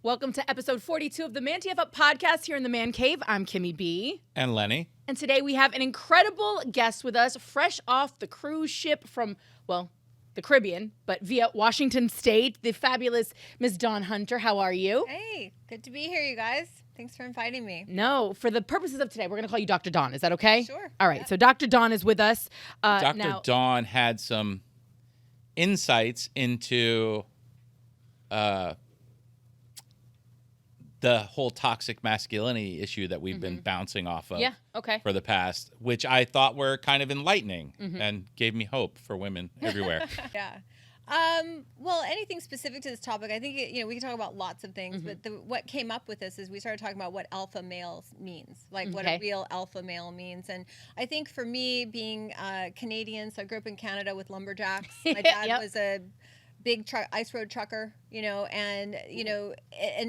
Welcome to episode 42 of the ManTFup podcast here in the Man Cave. I'm Kimmy B. And Lenny. And today we have an incredible guest with us, fresh off the cruise ship from, well, the Caribbean, but via Washington State, the fabulous Ms. Dawn Hunter. How are you? Hey, good to be here, you guys. Thanks for inviting me. No, for the purposes of today, we're going to call you Dr. Dawn. Is that okay? Sure. All right, so Dr. Dawn is with us. Dr. Dawn had some insights into the whole toxic masculinity issue that we've been bouncing off of for the past, which I thought were kind of enlightening and gave me hope for women everywhere. Yeah. Well, anything specific to this topic, I think, we can talk about lots of things, but what came up with this is we started talking about what alpha male means, like what a real alpha male means. And I think for me, being Canadian, so I grew up in Canada with lumberjacks. My dad was a big ice road trucker, and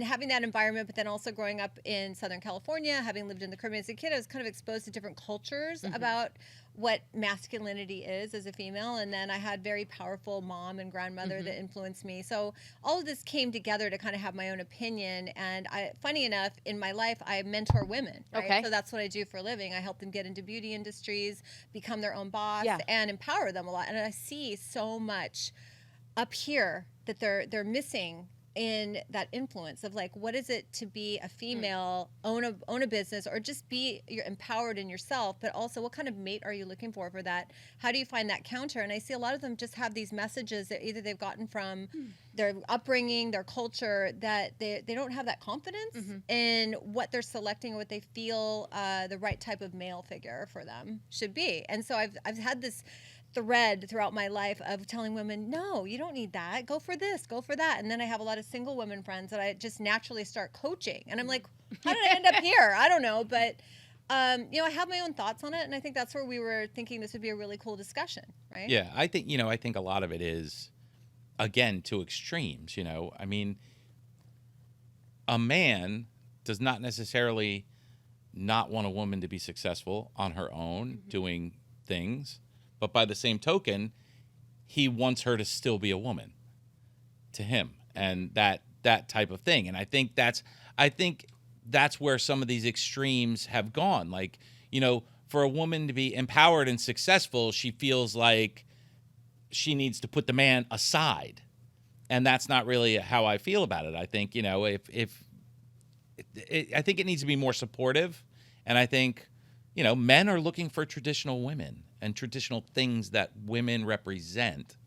having that environment, but then also growing up in Southern California, having lived in the Caribbean as a kid, I was kind of exposed to different cultures about what masculinity is as a female. And then I had very powerful mom and grandmother that influenced me. So all of this came together to kind of have my own opinion. And funny enough, in my life, I mentor women. Right? Okay. So that's what I do for a living. I help them get into beauty industries, become their own boss, and empower them a lot. And I see so much up here that they're missing in that influence of, like, what is it to be a female, own a business, or just you're empowered in yourself, but also what kind of mate are you looking for that? How do you find that counter? And I see a lot of them just have these messages that either they've gotten from their upbringing, their culture, that they don't have that confidence in what they're selecting or what they feel the right type of male figure for them should be. And so I've had this thread throughout my life of telling women, no, you don't need that. Go for this, go for that. And then I have a lot of single women friends that I just naturally start coaching. And I'm like, how did I end up here? I don't know. But, I have my own thoughts on it. And I think that's where we were thinking this would be a really cool discussion, right? Yeah, I think a lot of it is, again, to extremes. I mean, a man does not necessarily not want a woman to be successful on her own, doing things. But by the same token, he wants her to still be a woman to him, and that type of thing. And I think that's where some of these extremes have gone. Like, for a woman to be empowered and successful, she feels like she needs to put the man aside. And that's not really how I feel about it. I think, I think it needs to be more supportive. And I think, men are looking for traditional women and traditional things that women represent.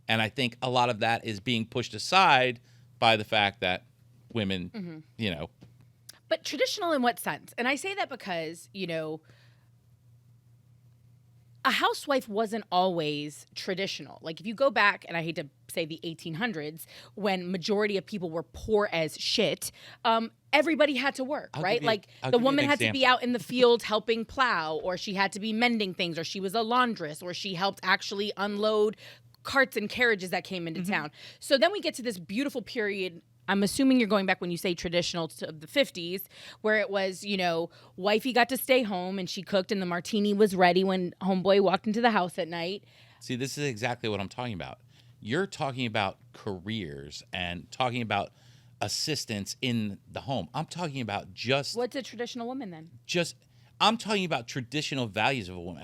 And I think a lot of that is being pushed aside by the fact that women, But traditional in what sense? And I say that because, a housewife wasn't always traditional. Like, if you go back, and I hate to say the 1800s, when majority of people were poor as shit, everybody had to work, right? Like, the woman had to be out in the field helping plow, or she had to be mending things, or she was a laundress, or she helped actually unload carts and carriages that came into town. So then we get to this beautiful period. I'm assuming you're going back when you say traditional to the 50s, where it was, wifey got to stay home and she cooked and the martini was ready when homeboy walked into the house at night. See, this is exactly what I'm talking about. You're talking about careers and talking about assistance in the home. I'm talking about just... What's a traditional woman then? I'm talking about traditional values of a woman.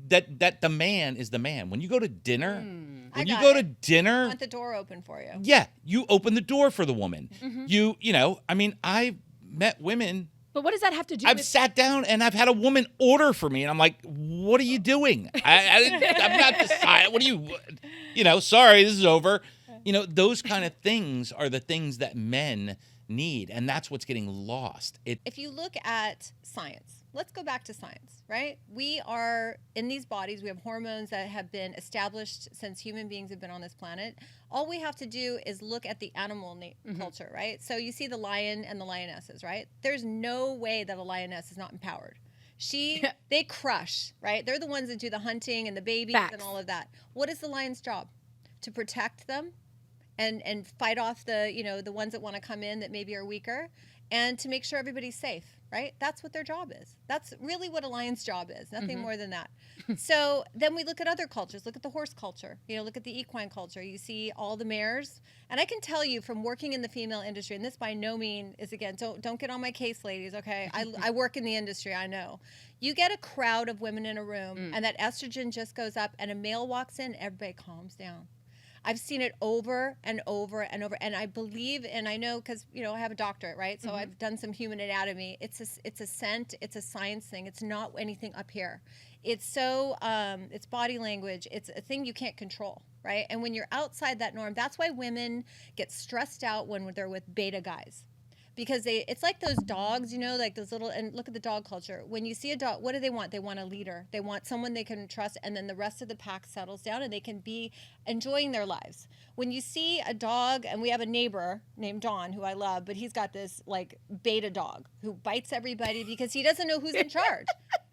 That the man is the man. When you go to dinner... I want the door open for you. Yeah, you open the door for the woman. I've met women. But what does that have to do I've sat down and I've had a woman order for me, and I'm like, what are you doing? I'm not deciding. What are you, sorry, this is over. Those kind of things are the things that men need, and that's what's getting lost. If you look at science, let's go back to science, right? We are in these bodies. We have hormones that have been established since human beings have been on this planet. All we have to do is look at the animal culture, right? So you see the lion and the lionesses, right? There's no way that a lioness is not empowered. They crush, right? They're the ones that do the hunting and the babies and all of that. What is the lion's job? To protect them and fight off the ones that want to come in that maybe are weaker. and to make sure everybody's safe, right? That's what their job is. That's really what a lion's job is, nothing more than that. So then we look at other cultures. Look at the horse culture. You know, look at the equine culture. You see all the mares. And I can tell you from working in the female industry, and this by no means is, again, don't get on my case, ladies, okay? I work in the industry, I know. You get a crowd of women in a room, and that estrogen just goes up, and a male walks in, everybody calms down. I've seen it over and over and over, and I believe, and I know because, you know, I have a doctorate, right? So I've done some human anatomy. It's a scent, it's a science thing. It's not anything up here. It's so, it's body language. It's a thing you can't control, right? And when you're outside that norm, that's why women get stressed out when they're with beta guys. Because it's like those dogs, you know, like those little, and look at the dog culture. When you see a dog, what do they want? They want a leader. They want someone they can trust, and then the rest of the pack settles down and they can be enjoying their lives. When you see a dog, and we have a neighbor named Don, who I love, but he's got this like beta dog who bites everybody because he doesn't know who's in charge.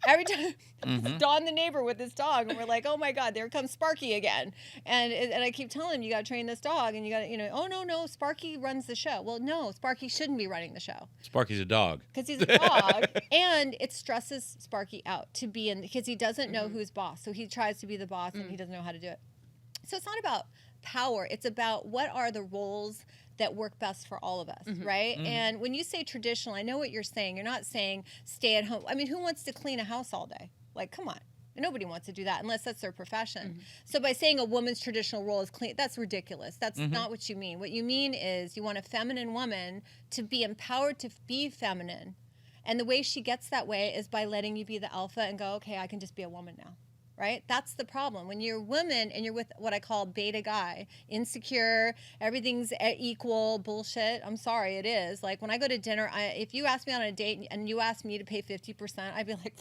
Every time it's Don the neighbor with this dog, and we're like, oh my God, there comes Sparky again. And I keep telling him, you got to train this dog, and you got to, you know, oh no, Sparky runs the show. Well, no, Sparky shouldn't be running the show. Sparky's a dog. Because he's a dog, and it stresses Sparky out to be in, because he doesn't know who's boss. So he tries to be the boss, and he doesn't know how to do it. So it's not about power. It's about what are the roles that work best for all of us, right? And when you say traditional, I know what you're saying. You're not saying stay at home. I mean, who wants to clean a house all day? Like, come on. Nobody wants to do that unless that's their profession. So by saying a woman's traditional role is clean, that's ridiculous. That's not what you mean. What you mean is you want a feminine woman to be empowered to be feminine. And the way she gets that way is by letting you be the alpha and go, okay, I can just be a woman now. Right? That's the problem. When you're a woman and you're with what I call beta guy, insecure, everything's equal, bullshit. I'm sorry, it is. Like when I go to dinner, if you ask me on a date and you ask me to pay 50%, I'd be like,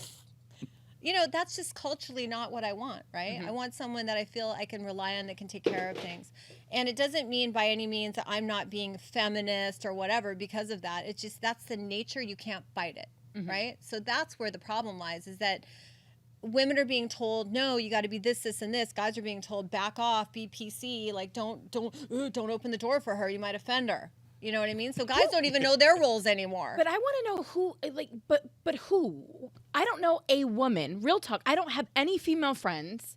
you know, that's just culturally not what I want, right? I want someone that I feel I can rely on that can take care of things. And it doesn't mean by any means that I'm not being feminist or whatever because of that. It's just that's the nature. You can't fight it, right? So that's where the problem lies, is that women are being told, no, you got to be this, and this. Guys are being told, back off, be PC, like don't open the door for her. You might offend her. You know what I mean? So guys don't even know their roles anymore. But I want to know who, like, but who? I don't know a woman. Real talk. I don't have any female friends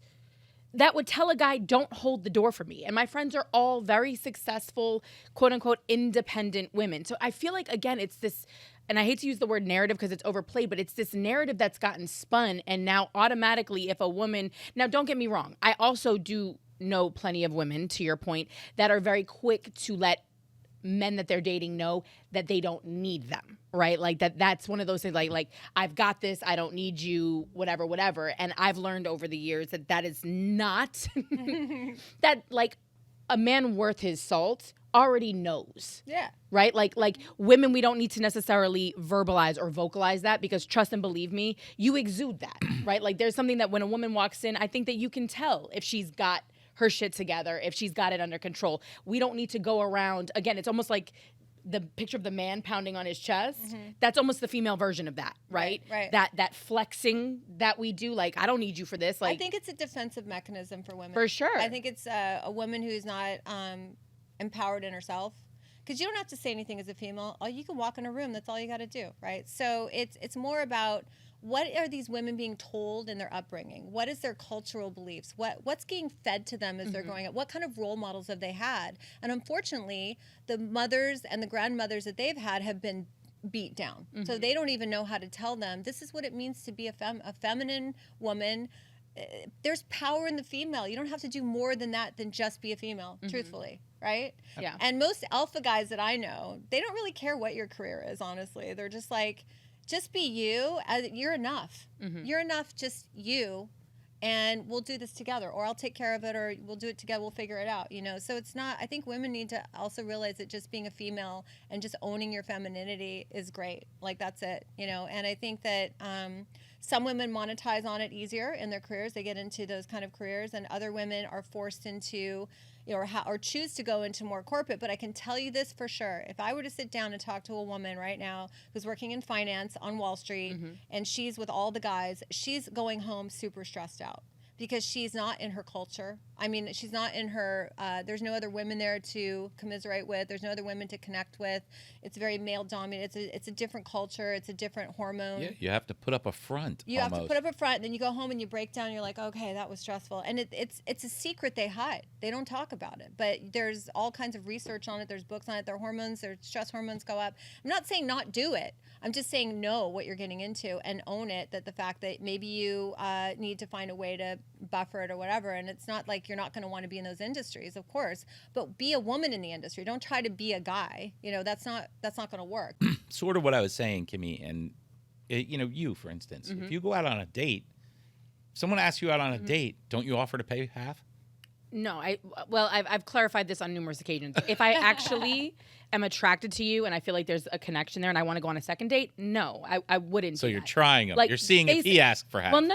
that would tell a guy, don't hold the door for me. And my friends are all very successful, quote unquote, independent women. So I feel like, again, it's this, and I hate to use the word narrative because it's overplayed, but it's this narrative that's gotten spun. And now automatically if a woman, now don't get me wrong, I also do know plenty of women, to your point, that are very quick to let men that they're dating know that they don't need them, right? Like that's one of those things like I've got this, I don't need you, whatever. And I've learned over the years that is not that, like, a man worth his salt already knows. Yeah. Right? Like women, we don't need to necessarily verbalize or vocalize that, because trust and believe me, you exude that, right? Like there's something that when a woman walks in, I think that you can tell if she's got her shit together, if she's got it under control. We don't need to go around, again, it's almost like the picture of the man pounding on his chest. That's almost the female version of that, right? Right. That flexing that we do, like, I don't need you for this. Like, I think it's a defensive mechanism for women. For sure. I think it's a woman who's not empowered in herself. Because you don't have to say anything as a female. You can walk in a room. That's all you got to do, right? So it's more about, what are these women being told in their upbringing? What is their cultural beliefs? What's being fed to them as they're growing up? What kind of role models have they had? And unfortunately, the mothers and the grandmothers that they've had have been beat down. So they don't even know how to tell them, this is what it means to be a feminine woman. There's power in the female. You don't have to do more than that than just be a female, truthfully, right? Yeah. And most alpha guys that I know, they don't really care what your career is, honestly. They're just like, just be you. You're enough. You're enough, just you, and we'll do this together, or I'll take care of it, or we'll do it together, we'll figure it out, you know? So it's not, I think women need to also realize that just being a female and just owning your femininity is great. Like, that's it, you know? And I think that some women monetize on it easier in their careers. They get into those kind of careers, and other women are forced into, you know, or choose to go into more corporate. But I can tell you this for sure. If I were to sit down and talk to a woman right now who's working in finance on Wall Street, and she's with all the guys, she's going home super stressed out because she's not in her culture. I mean, she's not in her, there's no other women there to commiserate with. There's no other women to connect with. It's very male dominated. It's a different culture. It's a different hormone. Yeah, you have to put up a front. You have to put up a front, and then you go home and you break down. You're like, okay, that was stressful. And it's a secret they hide. They don't talk about it. But there's all kinds of research on it. There's books on it. Their hormones, their stress hormones go up. I'm not saying not do it. I'm just saying know what you're getting into and own it, that the fact that maybe you need to find a way to buffer it or whatever. And it's not like you're not going to want to be in those industries, of course, but be a woman in the industry. Don't try to be a guy. You know, that's not going to work. Sort of what I was saying, Kimmy, and you know, you, for instance, if you go out on a date, someone asks you out on a date, don't you offer to pay half? No, I've clarified this on numerous occasions. If I actually am attracted to you and I feel like there's a connection there and I want to go on a second date, no, I wouldn't. So do you're that. trying him. Like, you're seeing if he asks for half. Well,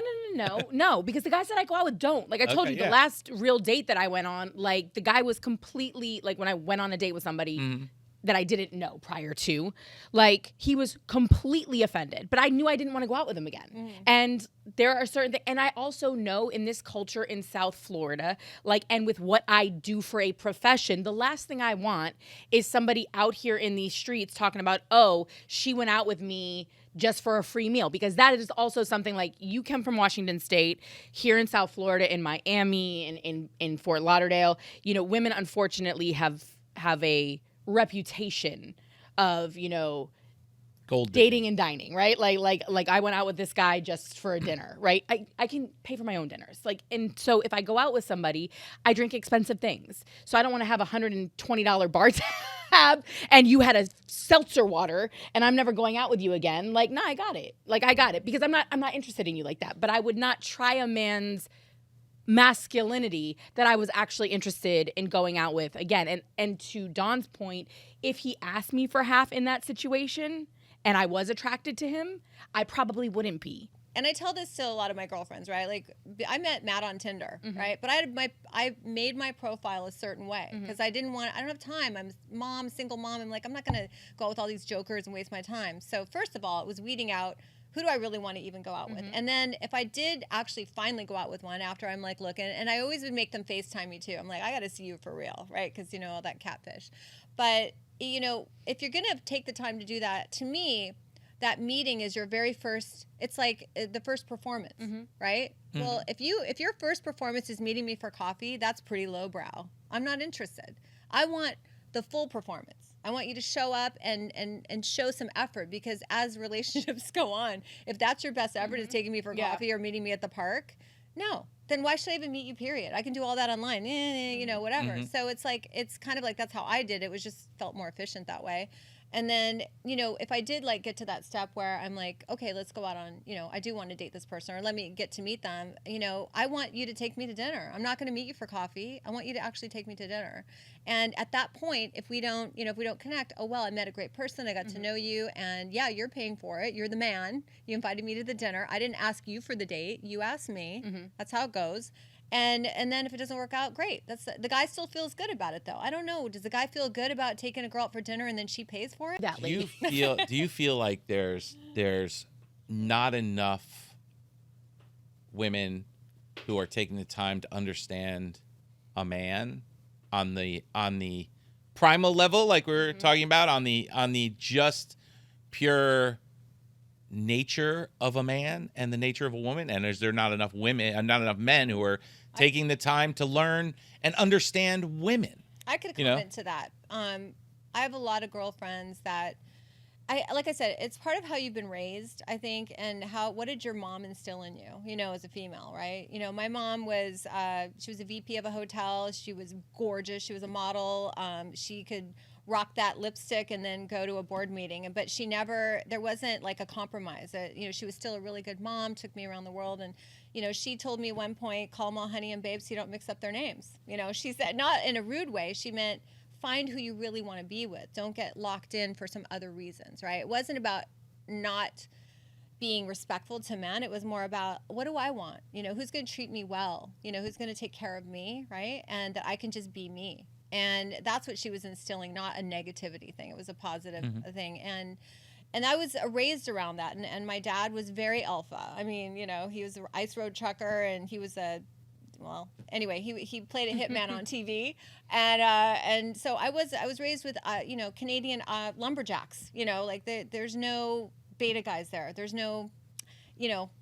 no, because the guys that I go out with don't. Like I told you, the last real date that I went on, like the guy was completely, like when I went on a date with somebody that I didn't know prior to, like he was completely offended, but I knew I didn't want to go out with him again. And there are certain things, and I also know in this culture in South Florida, like, and with what I do for a profession, the last thing I want is somebody out here in these streets talking about, oh, she went out with me just for a free meal, because that is also something, like, you come from Washington State, here in South Florida, in Miami, and in Fort Lauderdale, you know, women unfortunately have a reputation of, you know, gold dating and dining, right? Like I went out with this guy just for a dinner, right? I can pay for my own dinners. Like, and so if I go out with somebody, I drink expensive things. So I don't want to have $120 bar tab and you had a seltzer water and I'm never going out with you again. Like, nah, I got it. Like, I got it, because I'm not interested in you like that. But I would not try a man's masculinity that I was actually interested in going out with again. And to Dawn's point, if he asked me for half in that situation and I was attracted to him, I probably wouldn't be. And I tell this to a lot of my girlfriends, right? Like, I met Matt on Tinder, right? But I made my profile a certain way because I don't have time. I'm a mom, single mom. I'm like, I'm not going to go out with all these jokers and waste my time. So first of all, it was weeding out, who do I really want to even go out with? And then if I did actually finally go out with one after I'm like looking, and I always would make them FaceTime me too. I'm like, I got to see you for real, right? Because, you know, all that catfish. But, you know, if you're going to take the time to do that, to me, that meeting is your very first, it's like the first performance, right? Well, if your first performance is meeting me for coffee, that's pretty lowbrow. I'm not interested. I want the full performance. I want you to show up and show some effort, because as relationships go on, if that's your best effort is taking me for coffee or meeting me at the park, no, then why should I even meet you, period? I can do all that online, you know, whatever. So it's like, it's kind of like, that's how I did it. It was just felt more efficient that way. And then, you know, if I did like get to that step where I'm like, okay, let's go out on, you know, I do want to date this person, or let me get to meet them, you know, I want you to take me to dinner. I'm not going to meet you for coffee. I want you to actually take me to dinner. And at that point, if we don't connect, oh, well, I met a great person. I got to know you. And yeah, you're paying for it. You're the man. You invited me to the dinner. I didn't ask you for the date. You asked me. That's how it goes. And then if it doesn't work out, great. That's the guy still feels good about it, though. I don't know. Does the guy feel good about taking a girl out for dinner and then she pays for it? That Do you feel like there's not enough women who are taking the time to understand a man on the primal level, like we were talking about, on the just pure nature of a man and the nature of a woman? And is there not enough women and not enough men who are taking the time to learn and understand women? I could comment to that. I have a lot of girlfriends that, like I said, it's part of how you've been raised, I think, and what did your mom instill in you, you know, as a female, right? You know, my mom was, she was a VP of a hotel. She was gorgeous. She was a model. She could rock that lipstick and then go to a board meeting. But there wasn't like a compromise. You know, she was still a really good mom, took me around the world. And, you know, she told me at one point, call them all honey and babe so you don't mix up their names. You know, she said, not in a rude way. She meant, find who you really want to be with. Don't get locked in for some other reasons, right? It wasn't about not being respectful to men. It was more about, what do I want? You know, who's going to treat me well? You know, who's going to take care of me, right? And that I can just be me. And that's what she was instilling, not a negativity thing. It was a positive thing. And I was raised around that. And my dad was very alpha. I mean, you know, he was an ice road trucker, and he was well, anyway, he played a hitman on TV, and so I was raised with Canadian lumberjacks. Like there's no beta guys there. There's no,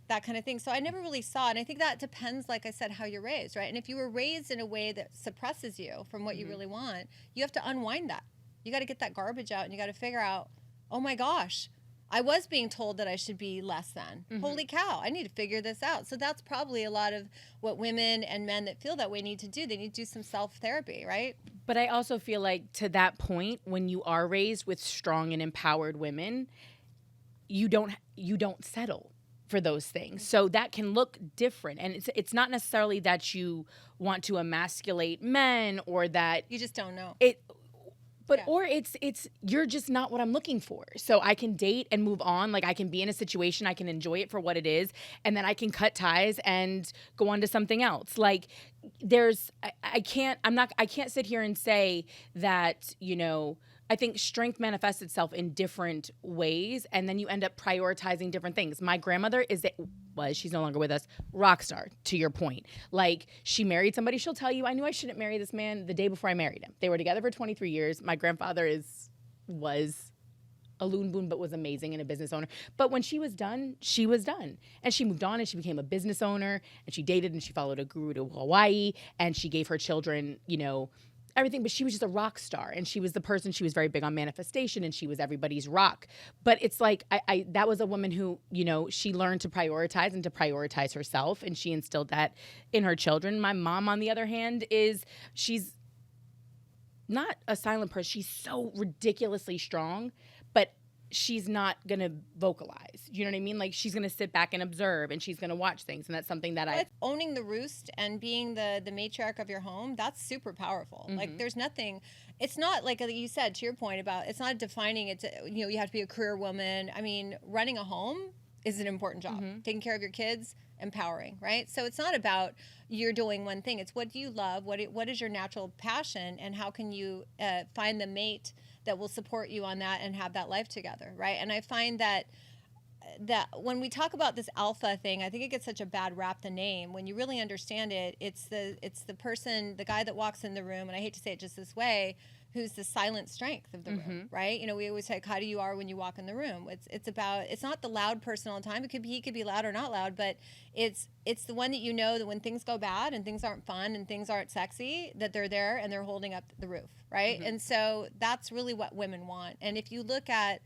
that kind of thing. So I never really saw it. And I think that depends, like I said, how you're raised, right? And if you were raised in a way that suppresses you from what you really want, you have to unwind that. You got to get that garbage out, and you got to figure out, oh my gosh, I was being told that I should be less than. Holy cow, I need to figure this out. So that's probably a lot of what women and men that feel that way need to do. They need to do some self-therapy, right? But I also feel like, to that point, when you are raised with strong and empowered women, you don't settle for those things. So that can look different. And it's not necessarily that you want to emasculate men, or that you just don't know. Or it's you're just not what I'm looking for. So I can date and move on. Like, I can be in a situation, I can enjoy it for what it is, and then I can cut ties and go on to something else. Like, I can't sit here and say that, I think strength manifests itself in different ways, and then you end up prioritizing different things. My grandmother she's no longer with us, rock star, to your point. Like, she married somebody, she'll tell you, I knew I shouldn't marry this man the day before I married him. They were together for 23 years. My grandfather was a loon boon, but was amazing and a business owner. But when she was done, she was done. And she moved on, and she became a business owner, and she dated, and she followed a guru to Hawaii, and she gave her children, everything, but she was just a rock star, and she was very big on manifestation, and she was everybody's rock. But it's like, that was a woman who, she learned to prioritize and to prioritize herself, and she instilled that in her children. My mom, on the other hand, she's not a silent person. She's so ridiculously strong, but she's not going to vocalize. You know what I mean? Like, she's going to sit back and observe, and she's going to watch things. And that's something that owning the roost and being the matriarch of your home, that's super powerful. Like, there's nothing, it's not like you said, to your point about, it's not defining it to, you have to be a career woman. I mean, running a home is an important job. Taking care of your kids, empowering, right? So it's not about you're doing one thing. It's what do you love? What is your natural passion? And how can you find the mate that will support you on that and have that life together, right? And I find that when we talk about this alpha thing, I think it gets such a bad rap, the name. When you really understand it, it's the person, the guy that walks in the room, and I hate to say it just this way, who's the silent strength of the room, right? We always say, how do you are when you walk in the room? It's not the loud person all the time. He could be loud or not loud, but it's the one that that when things go bad and things aren't fun and things aren't sexy, that they're there and they're holding up the roof, right? And so that's really what women want. And if you look at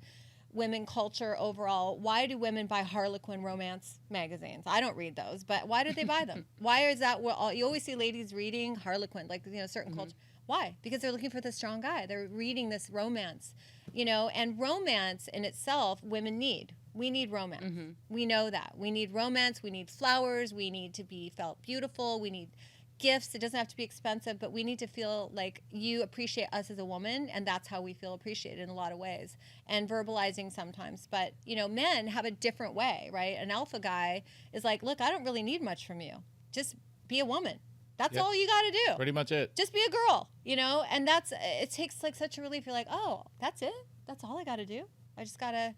women culture overall, why do women buy Harlequin romance magazines? I don't read those, but why do they buy them? Why is that? Well, you always see ladies reading Harlequin, like, certain culture. Why? Because they're looking for the strong guy. They're reading this romance, and romance in itself, women need. We need romance. We know that. We need romance. We need flowers. We need to be felt beautiful. We need gifts. It doesn't have to be expensive, but we need to feel like you appreciate us as a woman, and that's how we feel appreciated in a lot of ways. And verbalizing sometimes. But, men have a different way, right? An alpha guy is like, look, I don't really need much from you. Just be a woman. That's all you got to do. Pretty much it. Just be a girl, and it takes like such a relief. You're like, oh, that's it? That's all I got to do? I just got to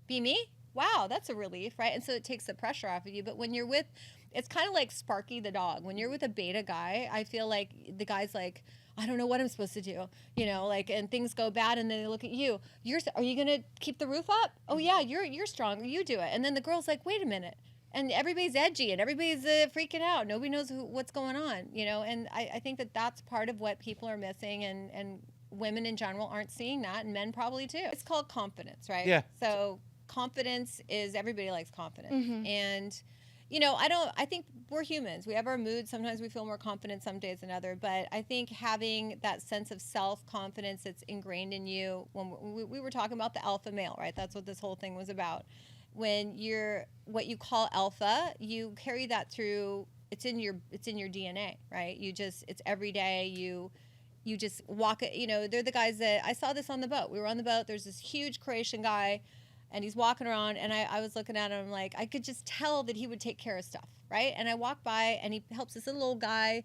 be me? Wow, that's a relief, right? And so it takes the pressure off of you. But when you're it's kind of like Sparky the dog. When you're with a beta guy, I feel like the guy's like, I don't know what I'm supposed to do, and things go bad, and then they look at you. Are you going to keep the roof up? Oh yeah, you're strong. You do it. And then the girl's like, wait a minute. And everybody's edgy, and everybody's freaking out. Nobody knows what's going on, And I think that that's part of what people are missing, and women in general aren't seeing that, and men probably too. It's called confidence, right? Yeah. So confidence is, everybody likes confidence, and I think we're humans. We have our moods. Sometimes we feel more confident some days than other. But I think having that sense of self-confidence that's ingrained in you, when we were talking about the alpha male, right? That's what this whole thing was about. When you're what you call alpha, you carry that through. It's in your DNA, right? It's every day. You just walk it. They're the guys that I saw this on the boat. We were on the boat. There's this huge Croatian guy, and he's walking around, and I was looking at him like I could just tell that he would take care of stuff, right? And I walk by, and he helps this little old guy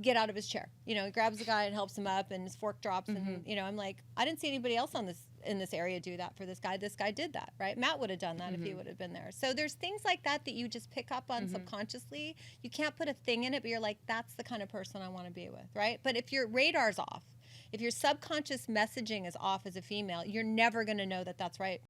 get out of his chair. He grabs the guy and helps him up, and his fork drops, and I'm like, I didn't see anybody else on this in this area do that for this guy. This guy did that, right? Matt would have done that if he would have been there. So there's things like that that you just pick up on subconsciously. You can't put a thing in it, but you're like, that's the kind of person I want to be with, right? But if your radar's off, if your subconscious messaging is off as a female, you're never going to know that that's right.